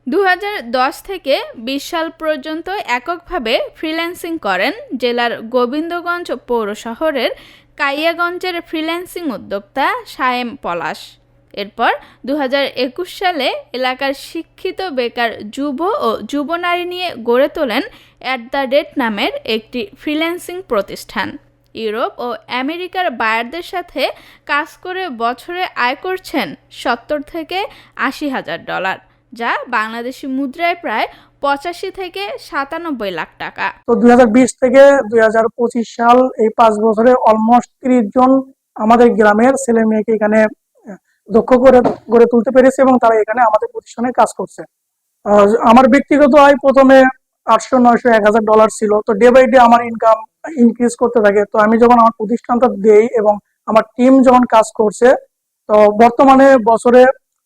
2010 থেকে 20 সাল পর্যন্ত এককভাবে ফ্রিল্যান্সিং করেন জেলার গোবিন্দগঞ্জ পৌর শহরের কাইয়াগঞ্জের ফ্রিল্যান্সিং উদ্যোক্তা সায়েম পলাশ। এরপর 2021 সালে এলাকার শিক্ষিত বেকার যুব ও যুবনারী নিয়ে গড়ে তোলেন নামের একটি ফ্রিল্যান্সিং প্রতিষ্ঠান। ইউরোপ ও আমেরিকার বায়ারদের সাথে কাজ করে বছরে আয় করছেন 70 থেকে 80 হাজার ডলার, যা বাংলাদেশি মুদ্রায় প্রায় 85 থেকে 97 লাখ টাকা। তো 2020 থেকে 2025 সাল এই 5 বছরে অলমোস্ট 30 জন আমাদের গ্রামের ছেলে মেয়েকে এখানে দক্ষ করে গড়ে তুলতে পেরেছে এবং তারা এখানে আমাদের প্রতিষ্ঠানে কাজ করছে। আমার ব্যক্তিগত আয় প্রথমে 800, 900, 1000 ডলার ছিল। তো ডে বাই ডে আমার ইনকাম ইনক্রিজ করতে থাকে। তো আমি যখন আমার প্রতিষ্ঠানটা দেই এবং আমার টিম যখন কাজ করছে, তো বর্তমানে বছরে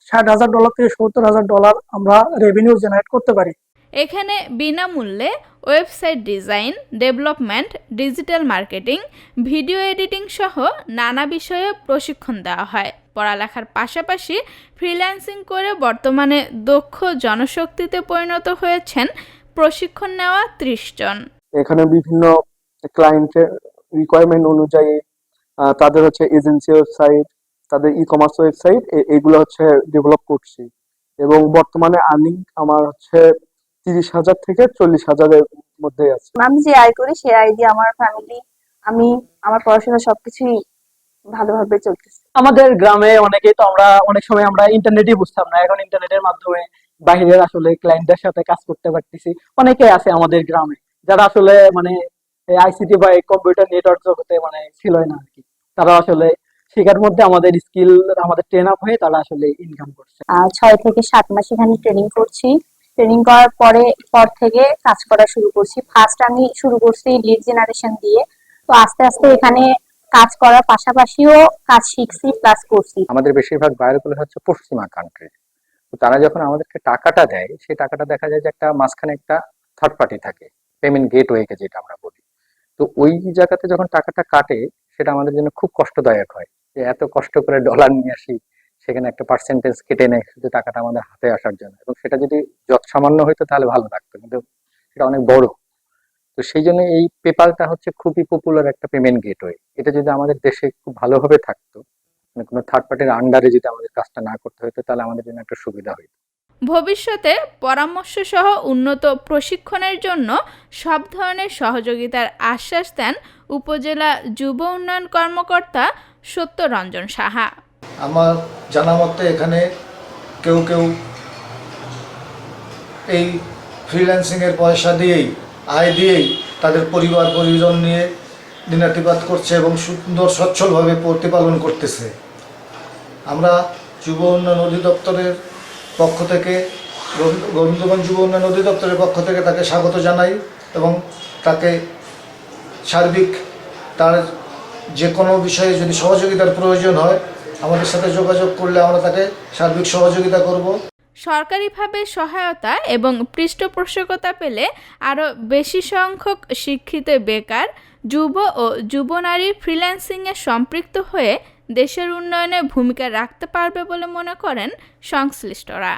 60,000 ডলার থেকে 70,000 ডলার আমরা রেভিনিউ জেনারেট করতে পারি। এখানে বিনামূল্যে website design, development, digital marketing, video editing সহ নানা বিষয়ে প্রশিক্ষণ দেওয়া হয়। পড়ালেখার পাশাপাশি ফ্রিল্যান্সিং করে বর্তমানে দক্ষ জনশক্তিতে পরিণত হয়েছেন প্রশিক্ষণ নেওয়া 30 জন। এখানে বিভিন্ন ক্লায়েন্টের রিকোয়ারমেন্ট অনুযায়ী তাদের এজেন্সি ওয়েবসাইট, তাদের ই-কমার্স ওয়েবসাইট এগুলো ডেভেলপ করছি এবং বর্তমানে আর্নিং আমার 30,000 থেকে 40,000-এর মধ্যে আছে। আমি যে আয় করি সেই আয় দিয়ে আমার ফ্যামিলি, আমি আমার পড়াশোনা সবকিছুই ভালোভাবে চলতেছে। আমাদের গ্রামে অনেকেই তো আমরা অনেক সময় আমরা ইন্টারনেটই বুঝতাম না, এখন ইন্টারনেটের মাধ্যমে বাইরের ক্লায়েন্টদের সাথে কাজ করতে পারতেছি। অনেকে আছে আমাদের গ্রামে যারা আইসিটি বা কম্পিউটার নেটওয়ার্ক জগতে ছিলই না আর কি, তারা শেখার মধ্যে আমাদের স্কিল আমাদের ট্রেন আপ হয়ে তারা ইনকাম করছে। 6 থেকে 7 মাস এখানে ট্রেনিং করছি। ট্রেনিং করার পর থেকে কাজ করা শুরু করছি। ফার্স্ট আমি শুরু করছি লিড জেনারেশন দিয়ে, তো আস্তে আস্তে এখানে কাজ করার পাশাপাশিও কাজ শিখছি প্লাস করছি। আমাদের বেশিরভাগ বায়ারগুলো পশ্চিমা কান্ট্রি। তো তারা যখন আমাদেরকে টাকাটা দেয়, সেই টাকাটা দেখা যায় যে একটা মাঝখানে একটা থার্ড পার্টি থাকে, পেমেন্ট গেটওয়েকে যেটা আমরা বলি। তো ওই জায়গাতে যখন টাকাটা কাটে, সেটা আমাদের জন্য খুব কষ্টদায়ক হয় যে এত কষ্ট করে ডলার নিয়ে আসি, সেখানে একটা পার্সেন্টেজ কেটে নেয় শুধু টাকাটা আমাদের হাতে আসার জন্য, এবং সেটা যদি যত সামান্য হইতো তাহলে ভালো লাগতো, কিন্তু সেটা অনেক বড়। তো সেই জন্য এই পেপালটা খুবই পপুলার একটা পেমেন্ট গেটওয়ে। এটা যদি আমাদের দেশে খুব ভালোভাবে থাকতো, কোনো থার্ড পার্টির আন্ডারে যদি আমাদের কাজটা না করতে হতো, তাহলে আমাদের জন্য একটা সুবিধা হইতো। ভবিষ্যতে পরামর্শ সহ উন্নত প্রশিক্ষণের জন্য সব ধরনের সহযোগিতার আশ্বাস দেন উপজেলা যুব উন্নয়ন কর্মকর্তা সত্যরঞ্জন সাহা। আমার জানা মতে এখানে কেউ এই ফ্রিল্যান্সিংয়ের পয়সা দিয়েই, আয় দিয়েই তাদের পরিজন নিয়ে দিনাতিপাত করছে এবং সুন্দর সচ্ছলভাবে প্রতিপালন করতেছে। আমরা যুব উন্নয়ন অধিদপ্তরের পক্ষ থেকে, গোবিন্দগঞ্জ যুব উন্নয়ন অধিদপ্তরের পক্ষ থেকে তাকে স্বাগত জানাই এবং তাকে সার্বিক তার যে কোনো বিষয়ে যদি সহযোগিতার প্রয়োজন হয় আমাদের সাথে যোগাযোগ করলে আমরা তাকে সার্বিক সহযোগিতা করব। সরকারিভাবে সহায়তা এবং পৃষ্ঠপোষকতা পেলে আরও বেশি সংখ্যক শিক্ষিত বেকার, যুব ও যুবনারী ফ্রিল্যান্সিংয়ে সম্পৃক্ত হয়ে দেশের উন্নয়নে ভূমিকা রাখতে পারবে বলে মনে করেন সংশ্লিষ্টরা।